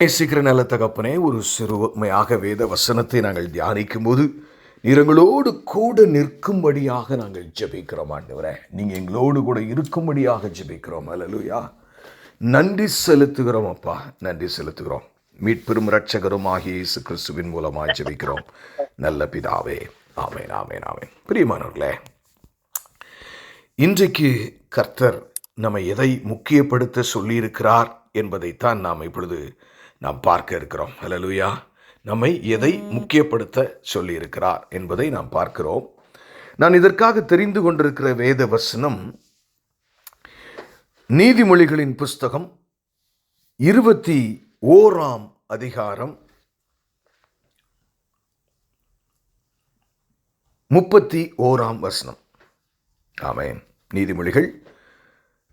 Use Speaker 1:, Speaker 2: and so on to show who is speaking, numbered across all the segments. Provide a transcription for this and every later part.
Speaker 1: நேசிக்கிற நல்ல தகப்பனே, ஒரு சிறுமையாக வேத வசனத்தை நாங்கள் தியானிக்கும் போது நீங்களோடு கூட நிற்கும்படியாக நாங்கள் ஜெபிக்கிறோம். ஆண்டவரே, நீங்கள் எங்களோடு கூட இருக்கும்படியாக ஜெபிக்கிறோம். அல்லேலூயா. நன்றி செலுத்துகிறோம் அப்பா, நன்றி செலுத்துகிறோம். மீட்பெரும் இரட்சகரும் ஆகிய இயேசு கிறிஸ்துவின் மூலமாக ஜெபிக்கிறோம் நல்ல பிதாவே. ஆமென், ஆமென், ஆமென். பிரியமானவர்களே, இன்றைக்கு கர்த்தர் நம்மை எதை முக்கியப்படுத்த சொல்லியிருக்கிறார் என்பதைத்தான் நாம் பார்க்க இருக்கிறோம். அல்லேலூயா. நம்மை எதை முக்கியப்படுத்த சொல்லியிருக்கிறார் என்பதை நாம் பார்க்கிறோம். நான் இதற்காக தெரிந்து கொண்டிருக்கிற வேத வசனம் நீதிமொழிகளின் புஸ்தகம் 21ஆம் அதிகாரம் 31ஆம் வசனம். ஆமென். நீதிமொழிகள்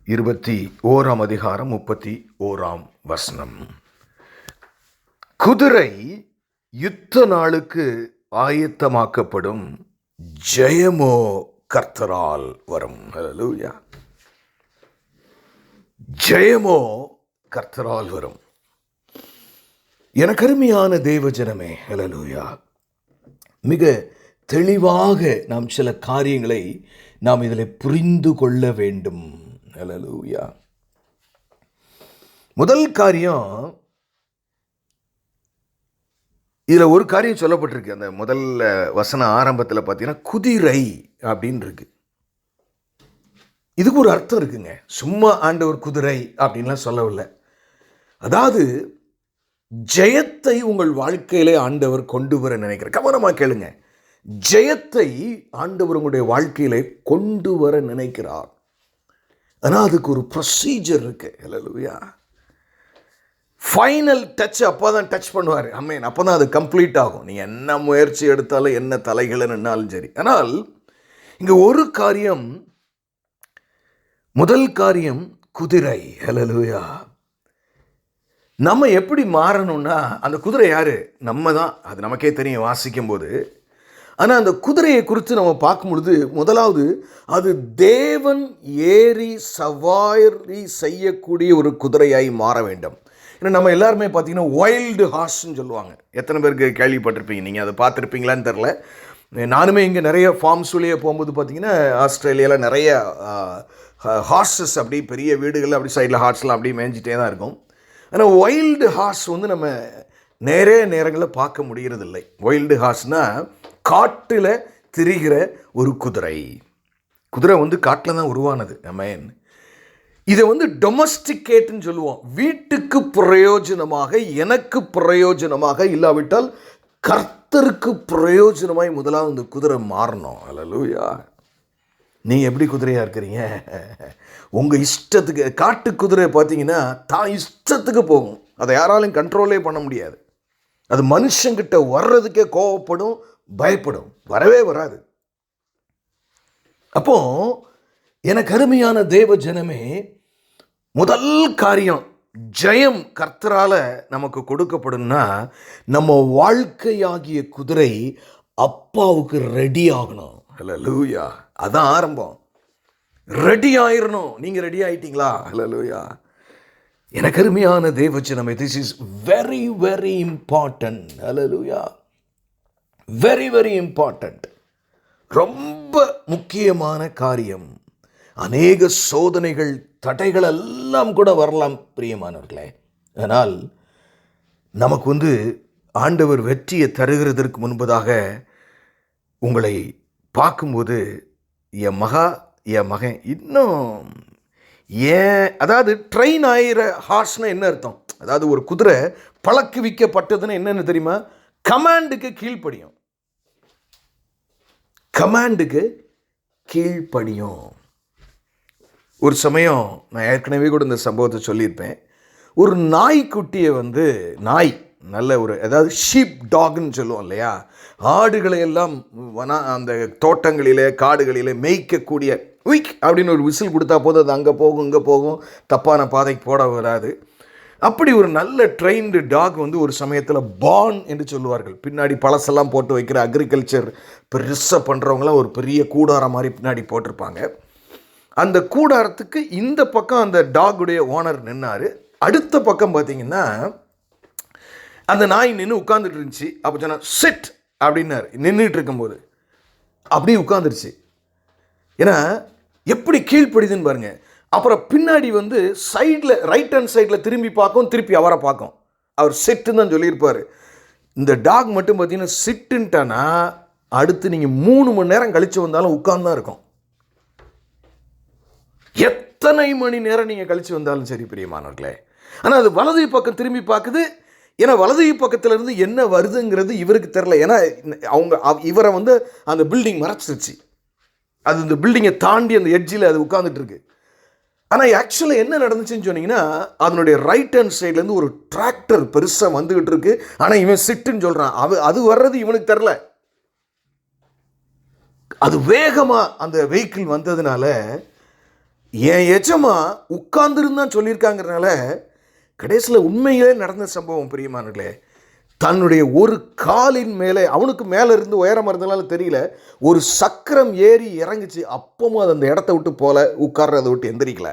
Speaker 1: 21ஆம் அதிகாரம் 31ஆம் வசனம். குதிரை யுத்த நாளுக்கு ஆயத்தமாக்கப்படும், ஜெயமோ கர்த்தரால் வரும். ஹல்லேலூயா. ஜெயமோ கர்த்தரால் வரும். எனக்கு அருமையான தேவ ஜனமே, ஹல்லேலூயா. மிக தெளிவாக நாம் சில காரியங்களை நாம் இதில் புரிந்து கொள்ள வேண்டும். ஹல்லேலூயா. முதல் காரியம், இதில் ஒரு காரியம் சொல்லப்பட்டிருக்கு. அந்த முதல் வசன ஆரம்பத்தில் பார்த்தீங்கன்னா குதிரை அப்படின்னு இருக்கு. இதுக்கு ஒரு அர்த்தம் இருக்குங்க. சும்மா ஆண்டவர் குதிரை அப்படின்லாம் சொல்லவில்லை. அதாவது ஜெயத்தை உங்கள் வாழ்க்கையிலே ஆண்டவர் கொண்டு வர நினைக்கிறார். கவனமாக கேளுங்க. ஜெயத்தை ஆண்டவர் உங்களுடைய வாழ்க்கையிலே கொண்டு வர நினைக்கிறார். ஆனால் அதுக்கு ஒரு ப்ரொசீஜர் இருக்கு. ஹல்லேலூயா. ஃபைனல் டச் அப்போ தான் டச் பண்ணுவார். ஆமென். அப்போ தான் அது கம்ப்ளீட் ஆகும். நீங்கள் என்ன முயற்சி எடுத்தாலும், என்ன தலைகளை நின்னாலும் சரி. ஆனால் இங்கே ஒரு காரியம், முதல் காரியம் குதிரை. ஹல்லேலூயா. நம்ம எப்படி மாறணும்னா, அந்த குதிரை யாரு? நம்ம தான். அது நமக்கே தெரியும் வாசிக்கும் போது. ஆனால் அந்த குதிரையை குறித்து நம்ம பார்க்கும் பொழுது, முதலாவது அது தேவன் ஏறி சவாரி செய்யக்கூடிய ஒரு குதிரையாய் மாற வேண்டும். ஏன்னா நம்ம எல்லாருமே பார்த்தீங்கன்னா வைல்டு ஹார்ஸ்ன்னு சொல்லுவாங்க. எத்தனை பேருக்கு கேள்விப்பட்டிருப்பீங்க? நீங்கள் அதை பார்த்துருப்பீங்களான்னு தெரில. நானுமே இங்கே நிறைய ஃபார்ம்ஸ்லேயே போகும்போது பார்த்தீங்கன்னா, ஆஸ்திரேலியாவில் நிறைய ஹார்ஸஸ் அப்படி பெரிய வீடுகளில் அப்படி சைடில் ஹார்ஸ்லாம் அப்படியே மேய்ஞ்சிட்டே தான் இருக்கும். ஆனால் வைல்டு ஹார்ஸ் நம்ம நிறைய நேரங்களில் பார்க்க முடிகிறதில்லை. வைல்டு ஹார்ஸ்னால் காட்டில் திரிகிற ஒரு குதிரை. குதிரை காட்டில் தான் உருவானது. ஆமென். இதை டொமஸ்டிகேட்னு சொல்லுவோம். வீட்டுக்கு பிரயோஜனமாக, எனக்கு பிரயோஜனமாக இல்லாவிட்டால் கர்த்தருக்கு பிரயோஜனமாய் முதலாவது இந்த குதிரை மாறணும். அல்லேலூயா. நீங்கள் எப்படி குதிரையாக இருக்கிறீங்க? உங்கள் இஷ்டத்துக்கு. காட்டு குதிரை பார்த்தீங்கன்னா தான் இஷ்டத்துக்கு போகும். அதை யாராலையும் கண்ட்ரோலே பண்ண முடியாது. அது மனுஷங்கிட்ட வர்றதுக்கே கோவப்படும், பயப்படும், வரவே வராது. அப்போ எனக்கு அருமையான தேவ ஜனமே, முதல் காரியம் ஜெயம் கர்த்தரால நமக்கு கொடுக்கப்படும்னா, நம்ம வாழ்க்கையாகிய குதிரை அப்பாவுக்கு ரெடி ஆகணும். ஹல்லேலூயா. அதான் ஆரம்பம். ரெடி ஆயிரணும். நீங்க ரெடி ஆயிட்டீங்களா? ஹல்லேலூயா. எனக்கு அருமையான தேவ ஜனமே, this is very very important. Hallelujah. Very very important. ரொம்ப முக்கியமான காரியம். அநேக சோதனைகள், தடைகள் எல்லாம் கூட வரலாம் பிரியமானவர்களே. ஆனால் நமக்கு ஆண்டவர் வெற்றியை தருகிறதற்கு முன்பதாக உங்களை பார்க்கும்போது, என் மகன் இன்னும் அதாவது ட்ரெயின் ஆகிற ஹார்ஸ்னால் என்ன அர்த்தம்? அதாவது ஒரு குதிரை பழக்குவிக்கப்பட்டதுன்னு என்னென்னு தெரியுமா? கமாண்டுக்கு கீழ்ப்படியும். கமாண்டுக்கு கீழ்ப்படியும். ஒரு சமயம் நான் ஏற்கனவே கூட இந்த சம்பவத்தை சொல்லியிருப்பேன். ஒரு நாய்க்குட்டியை நாய் நல்ல ஒரு, அதாவது ஷீப் டாக்னு சொல்லுவோம் இல்லையா, ஆடுகளை எல்லாம் அந்த தோட்டங்களிலே காடுகளிலே மேய்க்கக்கூடிய உயிக் அப்படின்னு ஒரு விசில் கொடுத்தா போதும், அது அங்கே போகும் இங்கே போகும், தப்பான பாதைக்கு போட வராது. அப்படி ஒரு நல்ல ட்ரெயின்டு டாக் ஒரு சமயத்தில் பான் என்று சொல்லுவார்கள். பின்னாடி பழசெல்லாம் போட்டு வைக்கிற அக்ரிகல்ச்சர் பெருசாக பண்ணுறவங்களாம் ஒரு பெரிய கூடாரம் மாதிரி பின்னாடி போட்டிருப்பாங்க. அந்த கூடாரத்துக்கு இந்த பக்கம் அந்த டாகுடைய ஓனர் நின்னார். அடுத்த பக்கம் பார்த்தீங்கன்னா அந்த நாய் நின்று உட்கார்ந்துட்டு இருந்துச்சு. அப்போ சொன்னா சிட் அப்படின்னாரு. நின்றுட்டு இருக்கும்போது அப்படியே உட்காந்துருச்சு. ஏன்னா எப்படி கீழ்ப்படிதுன்னு பாருங்க. அப்புறம் பின்னாடி வந்து சைடில் ரைட் ஹேண்ட் சைடில் திரும்பி பார்க்கும், திருப்பி அவரை பார்க்கும். அவர் சிட்டுன்னு தான் சொல்லியிருப்பார். இந்த டாக் மட்டும் பார்த்தீங்கன்னா சிட்டுன்ட்டானா அடுத்து நீங்கள் 3 மணி நேரம் கழித்து வந்தாலும் உட்கார்ந்து தான் இருக்கும். எத்தனை மணி நேரம் நீங்கள் கழித்து வந்தாலும் சரி பிரியமானவர்களே. ஆனால் அது வலது பக்கம் திரும்பி பார்க்குது. ஏன்னா வலது பக்கத்திலிருந்து என்ன வருதுங்கிறது இவருக்கு தெரில. ஏன்னா இவரை வந்து அந்த பில்டிங் மறைச்சிருச்சு. அது இந்த பில்டிங்கை தாண்டி அந்த எட்ஜில் அது உட்கார்ந்துட்டு இருக்கு. ஆனால் ஆக்சுவலாக என்ன நடந்துச்சுன்னு சொன்னீங்கன்னா, அதனுடைய ரைட் ஹேண்ட் சைட்லேருந்து ஒரு டிராக்டர் பெருசாக வந்துகிட்டு இருக்கு. ஆனால் இவன் சிட்டுன்னு சொல்கிறான். அது வர்றது இவனுக்கு தெரில. அது வேகமாக அந்த வெஹிக்கிள் வந்ததுனால என் எஜமா உட்கார்ந்துருந்தான் சொல்லியிருக்காங்கிறதுனால கடைசியில் உண்மையிலே நடந்த சம்பவம் பிரியமானங்களே. தன்னுடைய ஒரு காலின் மேலே, அவனுக்கு மேலே இருந்து உயரமாக இருந்தனால தெரியல, ஒரு சக்கரம் ஏறி இறங்குச்சு. அப்பவும் அது அந்த இடத்த விட்டு போல, உட்கார்றதை விட்டு எந்திரிக்கல.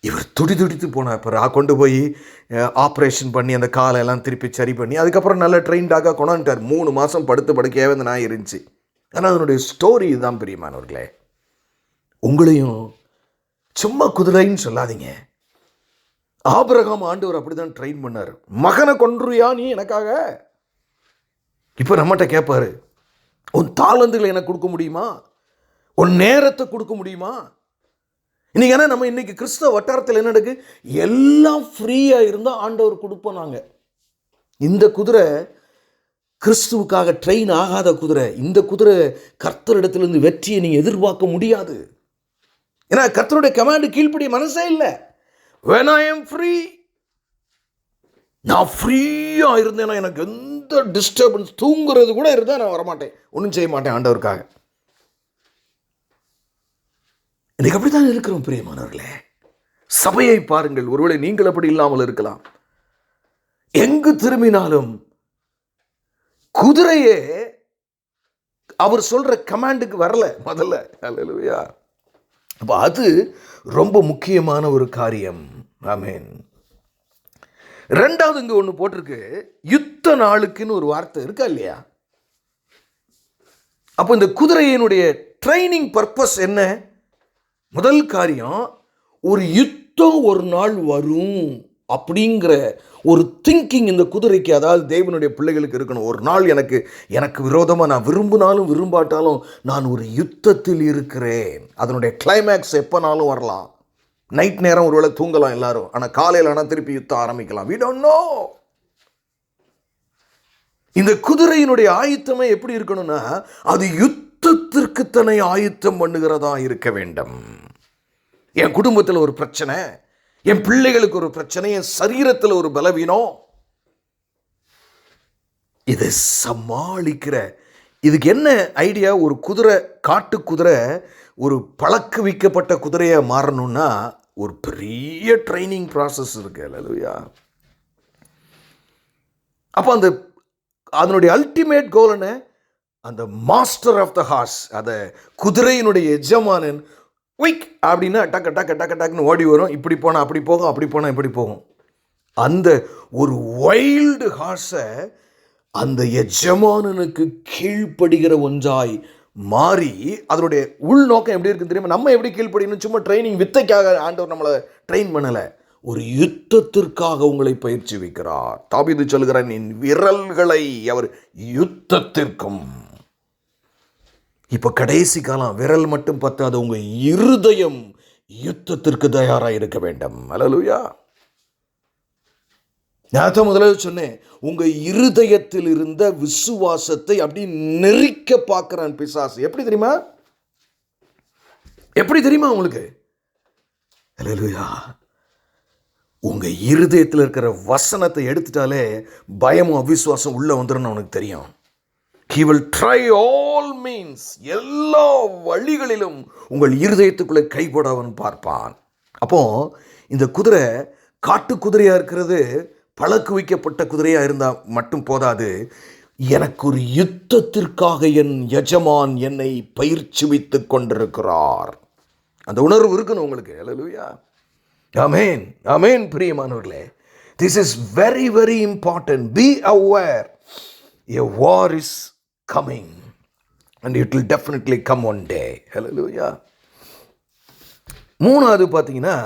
Speaker 1: இவர் துடித்து போனார். அப்புறம் கொண்டு போய் ஆப்ரேஷன் பண்ணி அந்த காலை எல்லாம் திருப்பி சரி பண்ணி அதுக்கப்புறம் நல்ல ட்ரெயின்டாக கொண்டாந்துட்டார். 3 மாதம் படுத்து படுக்கையாகவே அந்த நாய் இருந்துச்சு. ஆனால் அதனுடைய ஸ்டோரி இதுதான் பிரியமானவர்களே. உங்களையும் சும்மா குதிரைன்னு சொல்லாதீங்க. ஆபிரகாம் ஆண்டவர் அப்படிதான் ட்ரெயின் பண்ணார். மகனை கொன்றுயா நீ எனக்காக? இப்போ நம்மகிட்ட கேட்பாரு, உன் தாளந்துகளை எனக்கு கொடுக்க முடியுமா? உன் நேரத்தை கொடுக்க முடியுமா? இன்னைக்கு ஏன்னா நம்ம இன்னைக்கு கிறிஸ்தவ வட்டாரத்தில் என்ன நடக்கு, எல்லாம் ஃப்ரீயாக இருந்தால் ஆண்டவர் கொடுப்போம். நாங்கள் இந்த குதிரை கிறிஸ்துவுக்காக ட்ரெயின் ஆகாத குதிரை. இந்த குதிரை கர்த்தரிடத்திலிருந்து வெற்றியை நீங்கள் எதிர்பார்க்க முடியாது. ஏன்னா கர்த்தருடைய கமாண்டு கீழ்ப்படிய மனசே இல்லை. When I am free, நான் ஃப்ரீயாக இருந்தேன்னா எனக்கு எந்த டிஸ்டர்பன்ஸ், தூங்குறது கூட இருந்தால் நான் வரமாட்டேன், ஒன்றும் செய்ய மாட்டேன் ஆண்டவருக்காக. இன்னைக்கு அப்படித்தான் இருக்கிறோம் பிரியமானவர்களே. சபையை பாருங்கள், ஒருவேளை நீங்கள் அப்படி இல்லாமல் இருக்கலாம். எங்கு திரும்பினாலும் குதிரையே அவர் சொல்ற கமாண்டுக்கு வரல முதல்ல. அல்லேலூயா. அப்போ அது ரொம்ப முக்கியமான ஒரு காரியம். ஆமென். 2வது இங்க ஒன்று போட்டிருக்கு, யுத்த நாளுக்குன்னு ஒரு வார்த்தை இருக்கா இல்லையா? அப்போ இந்த குதிரையினுடைய ட்ரைனிங் பர்பஸ் என்ன? முதல் காரியம், ஒரு யுத்தம் ஒரு நாள் வரும் அப்படிங்கிற ஒரு திங்கிங் இந்த குதிரைக்கு, அதாவது தேவனுடைய பிள்ளைகளுக்கு இருக்கணும். ஒரு நாள் எனக்கு விரோதமாக நான் விரும்பினாலும் விரும்பாட்டாலும் நான் ஒரு யுத்தத்தில் இருக்கிறேன். அதனுடைய கிளைமேக்ஸ் எப்போனாலும் வரலாம். நைட் நேரம் ஒருவேளை தூங்கலாம் எல்லாரும், ஆனால் காலையில் ஆனால் திருப்பி யுத்தம் ஆரம்பிக்கலாம். we don't know. இந்த குதிரையினுடைய ஆயுத்தமே எப்படி இருக்கணும்னா, அது யுத்தத்திற்கு தன்னை ஆயுத்தம் பண்ணுகிறதா இருக்க வேண்டும். என் குடும்பத்தில் ஒரு பிரச்சனை, என் பிள்ளைகளுக்கு ஒரு பிரச்சனை, என் சரீரத்தில் ஒரு பலவீனம், இதை சமாளிக்கிற, இதுக்கு என்ன ஐடியா? ஒரு குதிரை, காட்டு குதிரை ஒரு பழக்குவிக்கப்பட்ட குதிரையை மாறணும்னா ஒரு பெரிய ட்ரைனிங் ப்ராசஸ் இருக்கு. அல்லேலூயா. அப்போ அதனுடைய அல்டிமேட் கோல் என்ன? அந்த மாஸ்டர் ஆஃப் த ஹார்ஸ், அந்த குதிரையினுடைய எஜமானன் குயிக் அப்படின்னா டக்கு டக்கு டக்கு டக்குன்னு ஓடி வரும். இப்படி போனால் அப்படி போகும், அப்படி போனால் இப்படி போகும். அந்த ஒரு வைல்டு ஹார்ஸை அந்த எஜமானனுக்கு கீழ்ப்படுகிற ஒன்றாய் மாறி, அதனுடைய உள்நோக்கம் எப்படி இருக்குன்னு தெரியுமா? நம்ம எப்படி கீழ்ப்படியணும்? சும்மா ட்ரைனிங் வித்தைக்காக ஆண்டவர் நம்மளை ட்ரெயின் பண்ணலை, ஒரு யுத்தத்திற்காக உங்களை பயிற்சி வைக்கிறார். தாவீது சொல்கிறான், என் விரல்களை அவர் யுத்தத்திற்கும். இப்போ கடைசி காலம், விரல் மட்டும் பத்தாது, உங்க இருதயம் யுத்தத்திற்கு தயாராக இருக்க வேண்டும். அல்லேலூயா. நான் தான் முதல்ல சொன்னேன், உங்க இருதயத்தில் இருந்த விசுவாசத்தை அப்படி நெரிக்க பார்க்கிறான் பிசாசு. எப்படி தெரியுமா? எப்படி தெரியுமா உங்களுக்கு? அல்லேலூயா. உங்க இருதயத்தில் இருக்கிற வசனத்தை எடுத்துட்டாலே பயமும் அவிசுவாசம் உள்ள வந்துடும் அவனுக்கு தெரியும். He will try all means, எல்லா வழிகளிலும் உங்கள் இருதயத்துக்குள்ளே கைப்பட அவன் பார்ப்பான். அப்போ இந்த குதிரை காட்டு குதிரையா இருக்கிறது பழக்கு வைக்கப்பட்ட குதிரையா இருந்தால் மட்டும் போதாது, எனக்கு ஒரு யுத்தத்திற்காக என் எஜமான் என்னை பயிற்சி வைத்துக் கொண்டிருக்கிறார். அந்த உணர்வு இருக்கணும் உங்களுக்கு. அல்லேலூயா. ஆமென், ஆமென். பிரியமானவர்களே, This is very, very important. Be aware. A war is coming. And it will definitely come one day. Hallelujah. மூணாவது பார்த்தீங்கன்னா,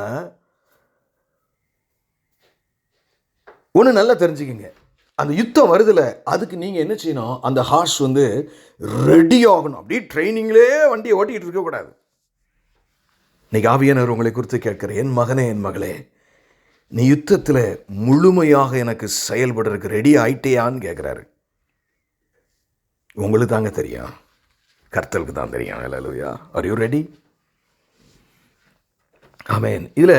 Speaker 1: ஒன்று நல்லா தெரிஞ்சுக்கங்க. அந்த யுத்தம் வருதுல, அதுக்கு நீங்கள் என்ன செய்யணும், அந்த ஹார்ஸ் ரெடி ஆகணும். அப்படியே ட்ரைனிங்லே வண்டியை ஓட்டிகிட்டு இருக்கக்கூடாது. இன்னைக்கு ஆவியானவர் உங்களை குறித்து கேட்கிற, என் மகனே, என் மகளே, நீ யுத்தத்தில் முழுமையாக எனக்கு செயல்படுறதுக்கு ரெடி ஆயிட்டேயான்னு கேட்குறாரு. உங்களுக்கு தாங்க தெரியும், கர்த்தருக்கு தான் தெரியும். Hallelujah. Are you ready? Amen. இதில்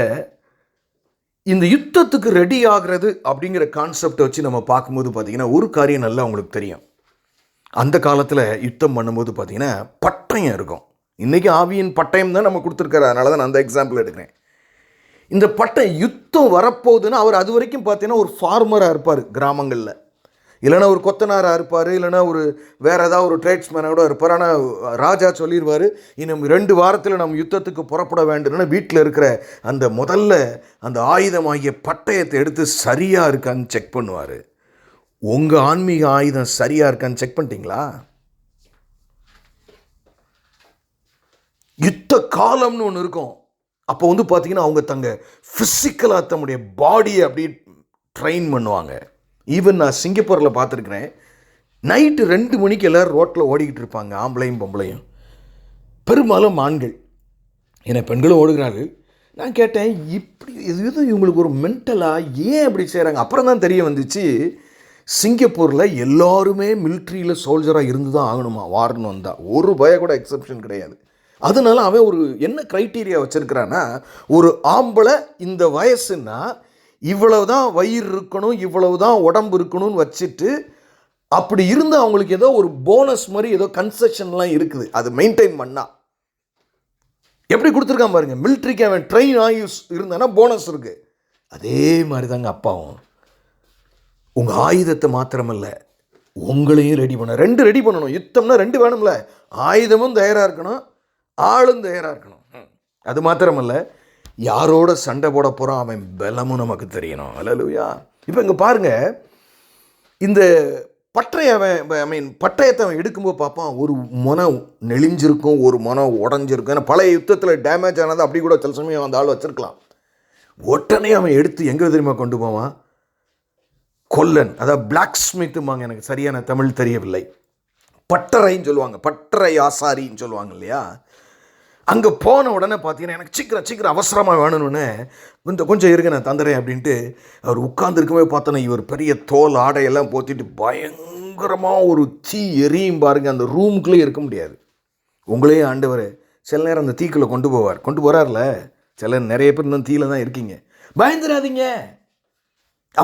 Speaker 1: இந்த யுத்தத்துக்கு ரெடி ஆகிறது அப்படிங்கிற கான்செப்டை வச்சு நம்ம பார்க்கும்போது பார்த்தீங்கன்னா, ஒரு காரியம் நல்லா உங்களுக்கு தெரியும். அந்த காலத்தில் யுத்தம் பண்ணும்போது பார்த்தீங்கன்னா பட்டயம் இருக்கும். இன்றைக்கி ஆவியின் பட்டயம் தான் நம்ம கொடுத்துருக்காரு. அதனால தான் நான் அந்த எக்ஸாம்பிள் எடுக்கிறேன். இந்த பட்டயம் யுத்தம் வரப்போகுதுன்னா, அவர் அது வரைக்கும் பார்த்தீங்கன்னா ஒரு ஃபார்மராக இருப்பார் கிராமங்களில், இல்லைனா ஒரு கொத்தனாராக இருப்பார், இல்லைனா ஒரு வேறு ஏதாவது ஒரு ட்ரேட்ஸ்மேனாக கூட இருப்பார். ஆனால் ராஜா சொல்லிடுவார், இன்னும் 2 வாரத்தில் நம்ம யுத்தத்துக்கு புறப்பட வேண்டும்னு வீட்டில் இருக்கிற அந்த முதல்ல அந்த ஆயுதமாகிய பட்டயத்தை எடுத்து சரியாக இருக்கான்னு செக் பண்ணுவார். உங்கள் ஆன்மீக ஆயுதம் சரியாக இருக்கான்னு செக் பண்ணிட்டீங்களா? யுத்த காலம்னு ஒன்று இருக்கும். அப்போ பார்த்தீங்கன்னா அவங்க தங்க ஃபிசிக்கலாக தம்முடைய பாடியை அப்படி ட்ரெயின் பண்ணுவாங்க. ஈவன் நான் சிங்கப்பூரில் பார்த்துருக்குறேன். நைட்டு 2 மணிக்கு எல்லோரும் ரோட்டில் ஓடிக்கிட்டு இருப்பாங்க, ஆம்பளையும் பொம்பளையும், பெரும்பாலும் ஆண்கள். ஏன்னா பெண்களும் ஓடுகிறார்கள். நான் கேட்டேன், இப்படி இது இவங்களுக்கு ஒரு மென்டலாக ஏன் அப்படி செய்கிறாங்க? அப்புறம் தான் தெரிய வந்துச்சு, சிங்கப்பூரில் எல்லாருமே மிலிட்ரியில் சோல்ஜராக இருந்து தான் ஆகணுமா, வார்னு வந்தால் ஒரு பய கூட எக்ஸப்ஷன் கிடையாது. அதனால அவன் ஒரு என்ன க்ரைட்டீரியா வச்சுருக்கிறான்னா, ஒரு ஆம்பளை இந்த வயசுன்னா இவ்வளவு தான் வயிறு இருக்கணும், இவ்வளவு தான் உடம்பு இருக்கணும்னு வச்சுட்டு, அப்படி இருந்து அவங்களுக்கு ஏதோ ஒரு போனஸ் மாதிரி ஏதோ கன்செஷன்லாம் இருக்குது. அது மெயின்டைன் பண்ணா எப்படி கொடுத்துருக்கான் பாருங்க. மிலிட்ரிக்கு அவன் ட்ரெயின் ஆகி இருந்தானா போனஸ் இருக்குது. அதே மாதிரி தாங்க அப்பாவும். உங்கள் ஆயுதத்தை மாத்திரமல்ல, உங்களையும் ரெடி பண்ண 2 ரெடி பண்ணணும். யுத்தம்னா 2 வேணும்ல, ஆயுதமும் தயாராக இருக்கணும், ஆளும் தயாராக இருக்கணும். அது மாத்திரமல்ல, யாரோட சண்டை போட போகிறான் அவன் பலமும் நமக்கு தெரியணும். ஹல்லேலூயா. இப்போ இங்கே பாருங்கள், இந்த பட்டயத்தை அவன் எடுக்கும்போது பார்ப்பான், ஒரு முனை நெளிஞ்சிருக்கும், ஒரு முனை உடஞ்சிருக்கும். ஏன்னா பழைய யுத்தத்தில் டேமேஜ் ஆனது அப்படி கூட சில சமயம் அந்த ஆள் வச்சுருக்கலாம். உடனே அவன் எடுத்து எங்கே தெரியுமா கொண்டு போவான்? கொல்லன், அதாவது பிளாக் ஸ்மித்துமாங்க, எனக்கு சரியான தமிழ் தெரியவில்லை, பட்டறைன்னு சொல்லுவாங்க, பட்டறை ஆசாரின்னு சொல்லுவாங்க இல்லையா. அங்கே போன உடனே பார்த்தீங்கன்னா, எனக்கு சீக்கிரம் அவசரமாக வேணும்னு கொஞ்சம் இருங்க நான் தந்துடுறேன் அப்படின்ட்டு அவர் உட்கார்ந்துருக்கவே பார்த்தோன்னா, இவர் பெரிய தோல் ஆடையெல்லாம் போத்திட்டு பயங்கரமாக ஒரு தீ எரியும் பாருங்க. அந்த ரூமுக்குள்ளே இருக்க முடியாது. உங்களையே ஆண்டவர் சில நேரம் அந்த தீக்குள்ளே கொண்டு போகிறார்ல. சில நிறைய பேர் இன்னும் தீயில தான் இருக்கீங்க. பயந்துடாதீங்க,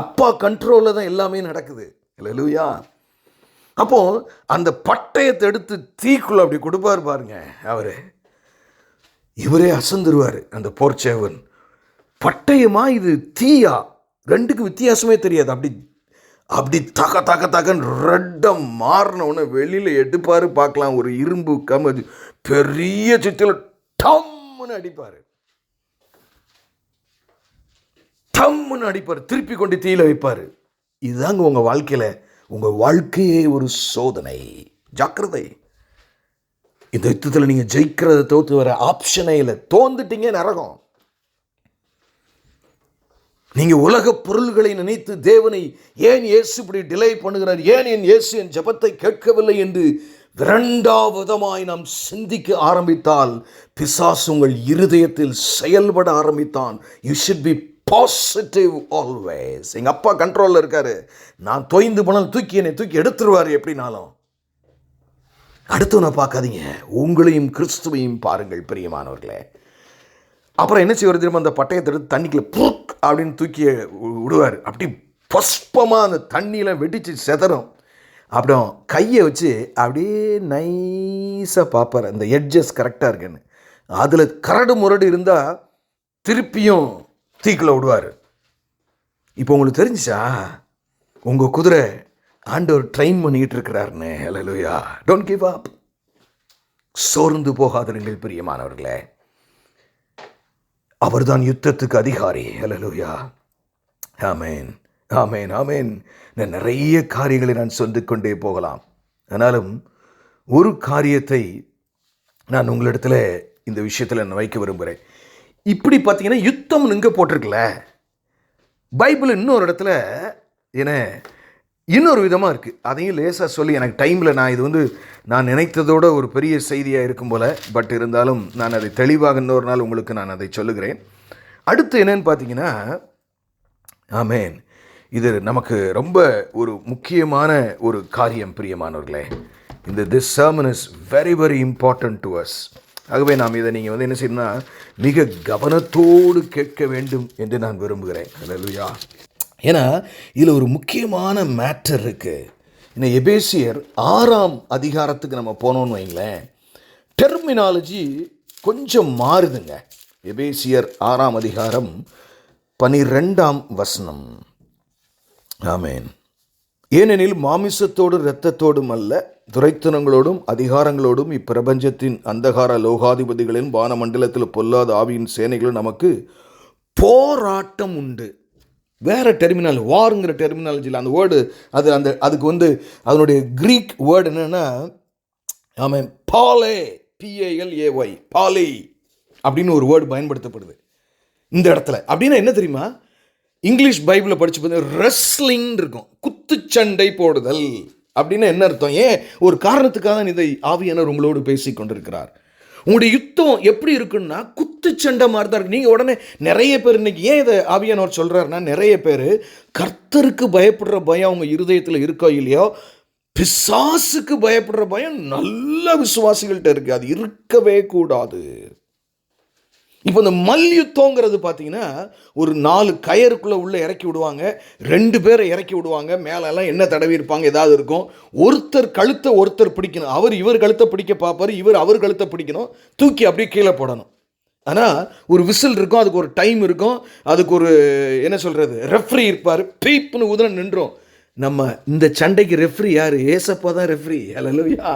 Speaker 1: அப்பா கண்ட்ரோலில் தான் எல்லாமே நடக்குது. ஹல்லேலூயா. அப்போது அந்த பட்டயத்தை எடுத்து தீக்குள்ளே அப்படி கொடுப்பார் பாருங்க. இவரே அசந்துருவார் அந்த போர்ச்சேவன். பட்டயமா இது தீயா, 2க்கு வித்தியாசமே தெரியாது. அப்படி தகன்னு ரெட்டம் மாறினவுடனே வெளியில் எடுப்பார், பார்க்கலாம். ஒரு இரும்பு கம்பு பெரிய சுத்தியில் டம்முன்னு அடிப்பார், திருப்பி கொண்டு தீயில வைப்பார். இதுதாங்க உங்கள் வாழ்க்கையில், உங்கள் வாழ்க்கையே ஒரு சோதனை. ஜாக்கிரதை. இந்த யுத்தத்தில் நீங்கள் ஜெயிக்கிறத தோற்று வர ஆப்ஷனே இல்லை. தோந்துட்டீங்க, நரகம். நீங்கள் உலக பொருள்களை நினைத்து தேவனை ஏன் இயேசு இப்படி டிலே பண்ணுகிறார், ஏன் என் இயேசு என் ஜெபத்தை கேட்கவில்லை என்று 2வது நாம் சிந்திக்க ஆரம்பித்தால் பிசாசு உங்கள் இருதயத்தில் செயல்பட ஆரம்பித்தான். You should be positive always. எங்கள் அப்பா கண்ட்ரோலில் இருக்காரு, நான் தொய்ந்து போனால் தூக்கி எடுத்துருவார் எப்படினாலும். அடுத்தவனை பார்க்காதீங்க, உங்களையும் கிறிஸ்துவையும் பாருங்கள் பிரியமானவர்களே. அப்புறம் என்ன செய்வார் தெரியுமா? அந்த பட்டயத்தை எடுத்து தண்ணிக்குள்ள புக் அப்படின்னு தூக்கி விடுவார். அப்படி புஷ்பமாக அந்த தண்ணியெலாம் வெடிச்சு செதறும். அப்புறம் கையை வச்சு அப்படியே நைஸாக பார்ப்பார், அந்த எட்ஜஸ் கரெக்டாக இருக்குன்னு. அதில் கரடு முரடு இருந்தால் திருப்பியும் தீக்குள்ள விடுவார். இப்போ உங்களுக்கு தெரிஞ்சிச்சா, உங்கள் குதிரை ஆண்டவர் ட்ரெயின் பண்ணிக்கிட்டு இருக்கிறாருன்னு. ஹல்லேலூயா. Don't give up. சோர்ந்து போகாதிருங்கள் பிரியமானவர்களே. அவர்தான் யுத்தத்துக்கு அதிகாரி. ஹல்லேலூயா. ஆமேன், ஆமேன், ஆமேன். நான் நிறைய காரியங்களை நான் சொல்லிக் கொண்டே போகலாம். ஆனாலும் ஒரு காரியத்தை நான் உங்களிடத்தில் இந்த விஷயத்தில் நான் வைக்க விரும்புகிறேன். இப்படி பார்த்தீங்கன்னா யுத்தம் இங்கே போட்டிருக்கல, பைபிள் இன்னொரு இடத்துல என்ன இன்னொரு விதமாக இருக்குது. அதையும் லேசாக சொல்லி எனக்கு டைமில் நான் நினைத்ததோட ஒரு பெரிய செய்தியாக இருக்கும் போல், பட் இருந்தாலும் நான் அதை தெளிவாக இன்னொரு நாள் உங்களுக்கு நான் அதை சொல்லுகிறேன். அடுத்து என்னன்னு பார்த்தீங்கன்னா, ஆமேன், இது நமக்கு ரொம்ப ஒரு முக்கியமான ஒரு காரியம் பிரியமானவர்களே. This sermon is very very important to us. ஆகவே நாம் இதை நீங்கள் என்ன செய்யணும்னா மிக கவனத்தோடு கேட்க வேண்டும் என்று நான் விரும்புகிறேன். அல்லேலூயா. ஏன்னா இதில் ஒரு முக்கியமான மேட்டர் இருக்குது. இன்னும் எபேசியர் 6ஆம் அதிகாரத்துக்கு நம்ம போனோன்னு வைங்களேன், டெர்மினாலஜி கொஞ்சம் மாறுதுங்க. எபேசியர் 6ஆம் அதிகாரம் 12ஆம் வசனம். ஆமேன். ஏனெனில் மாமிசத்தோடும் இரத்தத்தோடும் அல்ல, துரைத்தனங்களோடும் அதிகாரங்களோடும் இப்பிரபஞ்சத்தின் அந்தகார லோகாதிபதிகளின் வானமண்டலத்தில் பொல்லாத ஆவியின் சேனைகளும் நமக்கு போராட்டம் உண்டு. வேறு டெர்மினாலஜி, வாருங்கிற டெர்மினாலஜியில் அந்த வேர்டு அதுக்கு அதனுடைய க்ரீக் வேர்டு என்னென்னா, ஆமாம், பாலே, PALAY, பாலே அப்படின்னு ஒரு வேர்டு பயன்படுத்தப்படுது இந்த இடத்துல. அப்படின்னா என்ன தெரியுமா, இங்கிலீஷ் பைபிளில் படித்து பார்த்தீங்கன்னா ரெஸ்லிங் இருக்கும், குத்துச்சண்டை போடுதல் அப்படின்னு என்ன அர்த்தம்? ஏன் ஒரு காரணத்துக்காக இதை ஆவியானவர் உங்களோடு பேசி கொண்டிருக்கிறார். உங்களுடைய யுத்தம் எப்படி இருக்குன்னா குத்துச்சண்டை மாதிரி தான் இருக்கு. நீங்கள் உடனே நிறைய பேர் இன்னைக்கு ஏன் இதை ஆவியானவர் சொல்கிறாருன்னா, நிறைய பேர் கர்த்தருக்கு பயப்படுற பயம் அவங்க இருதயத்தில் இருக்கோ இல்லையோ, பிசாசுக்கு பயப்படுற பயம் நல்ல விசுவாசிகள்கிட்ட இருக்குது. அது இருக்கவே கூடாது. இப்போ இந்த மல்யுத்தங்கிறது பார்த்தீங்கன்னா ஒரு 4 கயருக்குள்ளே உள்ளே இறக்கி விடுவாங்க, 2 பேரை இறக்கி விடுவாங்க, மேலெல்லாம் என்ன தடவி இருப்பாங்க, ஏதாவது இருக்கும். ஒருத்தர் கழுத்தை ஒருத்தர் பிடிக்கணும், இவர் கழுத்தை பிடிக்க பார்ப்பார், அவர் கழுத்தை பிடிக்கணும், தூக்கி அப்படியே கீழே போடணும். ஆனால் ஒரு விசில் இருக்கும், அதுக்கு ஒரு டைம் இருக்கும், அதுக்கு ஒரு என்ன சொல்கிறது ரெஃப்ரி இருப்பார், பீப்னு உதன நின்றோம். நம்ம இந்த சண்டைக்கு ரெஃப்ரி யார்? ஏசப்பா தான் referee. Hallelujah.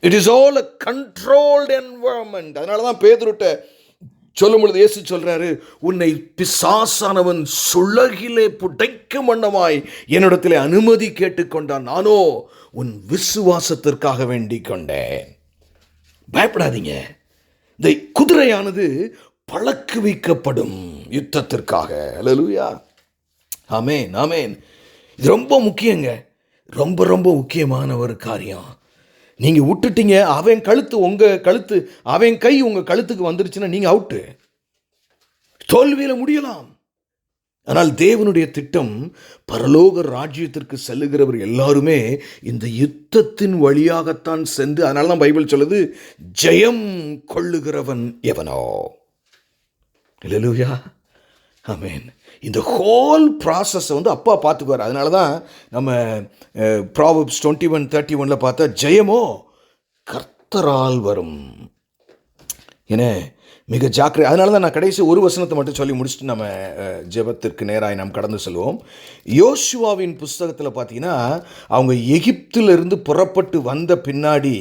Speaker 1: It is all a controlled environment. அதனால தான் பேதுருட்ட சொல்லும் பொழுது இயேசு சொல்றாரு, உன்னை பிசாசானவன் சுளகிலே புடைக்கும் வண்ணமாய் என்னிடத்திலே அனுமதி கேட்டுக்கொண்டான், நானோ உன் விசுவாசத்திற்காக வேண்டிக் கொண்டேன். பயப்படாதீங்க. இந்த குதிரையானது பழக்குவிக்கப்படும் யுத்தத்திற்காக. அல்லேலூயா. ஆமேன், ஆமேன். இது ரொம்ப முக்கியங்க, ரொம்ப ரொம்ப முக்கியமான ஒரு காரியம். நீங்கள் விட்டுட்டீங்க, அவன் கழுத்து உங்கள் கழுத்து, அவன் கை உங்கள் கழுத்துக்கு வந்துருச்சுன்னா நீங்கள் அவுட்டு, தோல்வியில் முடியலாம். ஆனால் தேவனுடைய திட்டம் பரலோக ராஜ்யத்திற்கு செல்லுகிறவர் எல்லாருமே இந்த யுத்தத்தின் வழியாகத்தான் சென்று, அதனால தான் பைபிள் சொல்லுது, ஜெயம் கொள்ளுகிறவன் எவனோ. அல்லேலூயா. ஆமேன். இந்த ஹோல் ப்ராசஸை அப்பா பார்த்துக்குவார். அதனால தான் நம்ம ப்ராவர்ப்ஸ் 21:31 பார்த்தா, ஜெயமோ கர்த்தரால் வரும் என மிக ஜாக்கிரதை. அதனால தான் நான் கடைசி ஒரு வசனத்தை மட்டும் சொல்லி முடிச்சுட்டு நம்ம ஜெபத்திற்கு நேராக நாம் கடந்து செல்வோம். யோசுவாவின் புஸ்தகத்தில் பார்த்தீங்கன்னா, அவங்க எகிப்திலிருந்து புறப்பட்டு வந்த பின்னாடி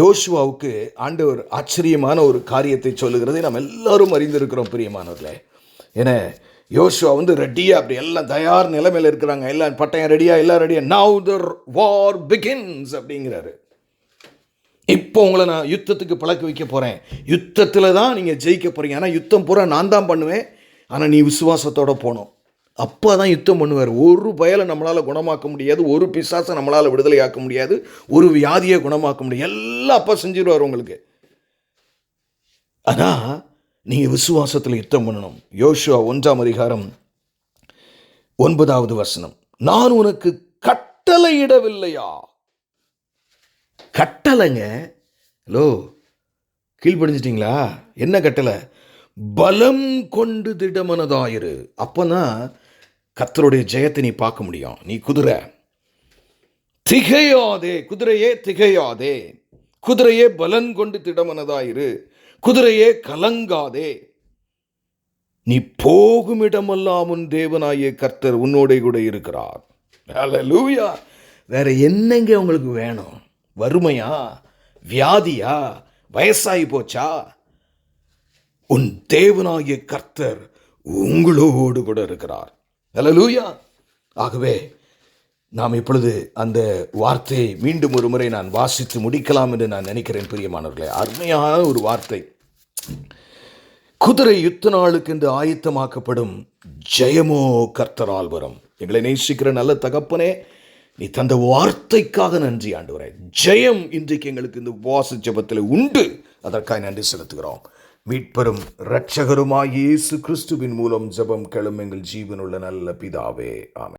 Speaker 1: யோசுவாவுக்கு ஆண்டவர் ஆச்சரியமான ஒரு காரியத்தை சொல்லுகிறதை நாம் எல்லாரும் அறிந்திருக்கிறோம் பிரியமானவர்களே. ஏன்னா யோசுவா ரெடியாக அப்படி எல்லாம் தயார் நிலைமையில் இருக்கிறாங்க, எல்லாம் பட்டயம் ரெடியாக, எல்லாம் ரெடியாக. நவ் த வார் பிகின்ஸ் அப்படிங்கிறாரு. இப்போ உங்களை நான் யுத்தத்துக்கு பழக்க வைக்க போகிறேன், யுத்தத்தில் தான் நீங்கள் ஜெயிக்க போகிறீங்க. ஆனால் யுத்தம் பூரா நான் தான் பண்ணுவேன், ஆனால் நீ விசுவாசத்தோடு போகணும். அப்பா தான் யுத்தம் பண்ணுவார். ஒரு பயலை நம்மளால் குணமாக்க முடியாது, ஒரு பிசாசை நம்மளால் விடுதலையாக்க முடியாது, ஒரு வியாதியை குணமாக்க முடியாது, எல்லாம் அப்பா செஞ்சிருவார் உங்களுக்கு. ஆனால் நீங்கள் விசுவாசத்தில் யுத்தம் பண்ணணும். யோசுவா 1ஆம் அதிகாரம் 9வது வசனம், நான் உனக்கு கட்டளையிடவில்லையா? கட்டளைங்க. ஹலோ, கீழ்ப்படிஞ்சிட்டிங்களா? என்ன கட்டளை? பலம் கொண்டு திடமனதாயிரு. அப்போதான் கர்த்தருடைய ஜெயத்தை நீ பார்க்க முடியும். நீ குதிரை, திகையாதே, குதிரையே திகையாதே, குதிரையே பலன் கொண்டு திடமனதாயிரு, குதிரையே கலங்காதே, நீ போகும் இடமெல்லாம் உன் தேவனாகிய கர்த்தர் உன்னோட கூட இருக்கிறார். அல்லேலூயா. வேற என்னங்க உங்களுக்கு வேணும்? வறுமையா, வியாதியா, வயசாகி போச்சா? உன் தேவனாகிய கர்த்தர் உங்களோடு கூட இருக்கிறார். அல்லேலூயா. ஆகவே நாம் இப்பொழுது அந்த வார்த்தையை மீண்டும் ஒரு முறை நான் வாசித்து முடிக்கலாம் என்று நான் நினைக்கிறேன். பிரியமானவர்களே, அருமையான ஒரு வார்த்தை. குதிரை யுத்த நாளுக்கு என்று ஆயத்தமாக்கப்படும், ஜெயமோ கர்த்தரால் வரும். எங்களை நேசிக்கிற நல்ல தகப்பனே, நீ தந்த வார்த்தைக்காக நன்றி ஆண்டவரே. ஜெயம் இன்றைக்கு எங்களுக்கு இந்த உபவாச ஜெபத்தில் உண்டு. அதற்காக நன்றி செலுத்துகிறோம். மீட்பெரும் இரட்சகருமாய் இயேசு கிறிஸ்துவின் மூலம் ஜெபம் கேளும் எங்கள் ஜீவனுள்ள நல்ல பிதாவே, ஆமென்.